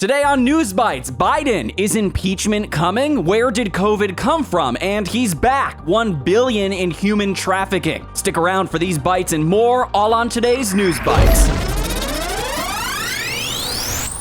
Today on Newsbytes, Biden, is impeachment coming? Where did COVID come from? And he's back, $1 billion in human trafficking. Stick around for these bites and more, all on today's Newsbytes.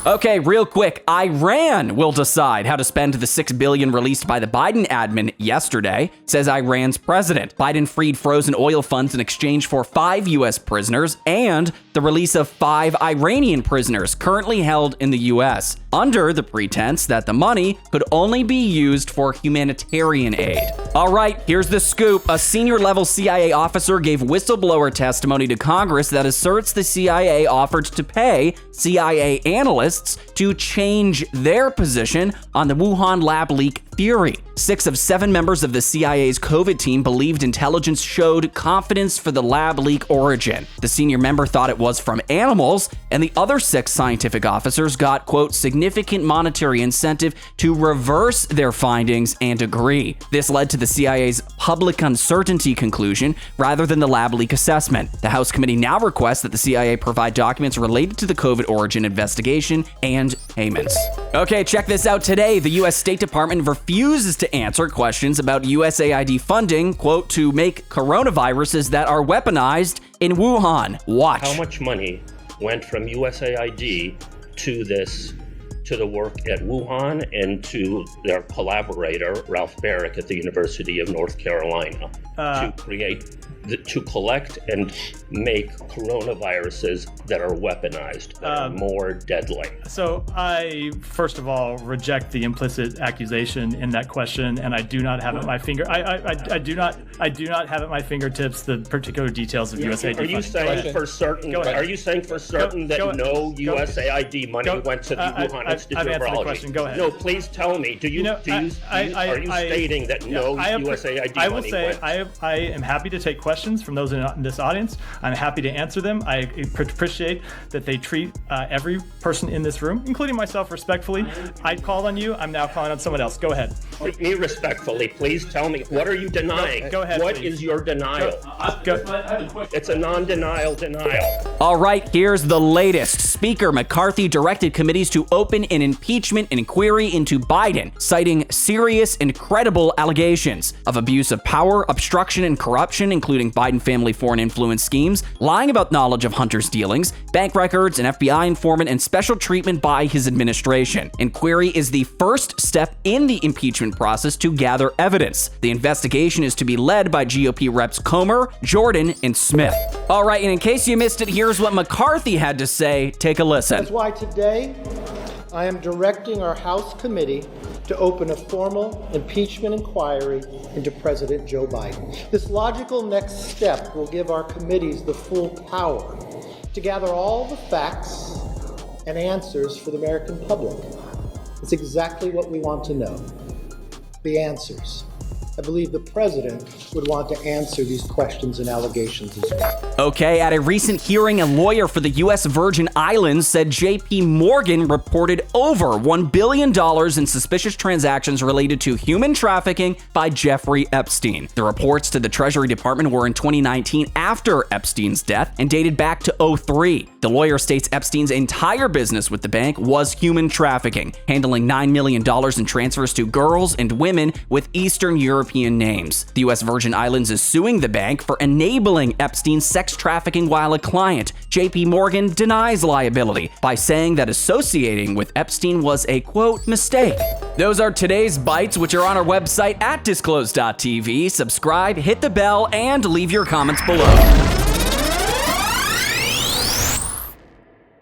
Okay, real quick, Iran will decide how to spend the $6 billion released by the Biden admin yesterday, says Iran's president. Biden freed frozen oil funds in exchange for 5 U.S. prisoners and the release of 5 Iranian prisoners currently held in the U.S., under the pretense that the money could only be used for humanitarian aid. All right, here's the scoop. A senior-level CIA officer gave whistleblower testimony to Congress that asserts the CIA offered to pay CIA analysts to change their position on the Wuhan lab leak theory. 6 of 7 members of the CIA's COVID team believed intelligence showed confidence for the lab leak origin. The senior member thought it was from animals, and the other 6 scientific officers got, quote, significant monetary incentive to reverse their findings and agree. This led to the CIA's public uncertainty conclusion rather than the lab leak assessment. The House committee now requests that the CIA provide documents related to the COVID origin investigation and payments. Okay, check this out. Today, the U.S. State Department refuses to answer questions about USAID funding, quote, to make coronaviruses that are weaponized in Wuhan. Watch. How much money went from USAID to the work at Wuhan and to their collaborator, Ralph Barrick, at the University of North Carolina, to collect and make coronaviruses that are weaponized, that are more deadly? So I, first of all, reject the implicit accusation in that question, and I do not have at my finger. I do not have at my fingertips the particular details of USAID. Are you saying for certain? Are you saying for certain that no USAID money went to the Wuhan Institute I've of answered the Virology? question. Go ahead. No, please tell me. Are you stating that no USAID money went? I am happy to take questions from those in this audience. I'm happy to answer them. I appreciate that they treat every person in this room, including myself, respectfully. I called on you. I'm now calling on someone else. Go ahead. Treat me respectfully. Please tell me, what are you denying? Go ahead. What is your denial? It's a non-denial denial. All right, here's the latest. Speaker McCarthy directed committees to open an impeachment inquiry into Biden, citing serious and credible allegations of abuse of power, obstruction, and corruption, including Biden family foreign influence schemes, lying about knowledge of Hunter's dealings, bank records, an FBI informant, and special treatment by his administration. Inquiry is the first step in the impeachment process to gather evidence. The investigation is to be led by GOP reps Comer, Jordan, and Smith. All right, and in case you missed it, here's what McCarthy had to say. Take a listen. That's why today I am directing our House committee to open a formal impeachment inquiry into President Joe Biden. This logical next step will give our committees the full power to gather all the facts and answers for the American public. It's exactly what we want to know, the answers. I believe the president would want to answer these questions and allegations as well. Okay, at a recent hearing, a lawyer for the U.S. Virgin Islands said JPMorgan reported over $1 billion in suspicious transactions related to human trafficking by Jeffrey Epstein. The reports to the Treasury Department were in 2019 after Epstein's death and dated back to 2003. The lawyer states Epstein's entire business with the bank was human trafficking, handling $9 million in transfers to girls and women with Eastern European names. The U.S. Virgin Islands is suing the bank for enabling Epstein's sex trafficking while a client. JPMorgan denies liability by saying that associating with Epstein was a, quote, mistake. Those are today's bites, which are on our website at Disclose.tv. Subscribe, hit the bell, and leave your comments below.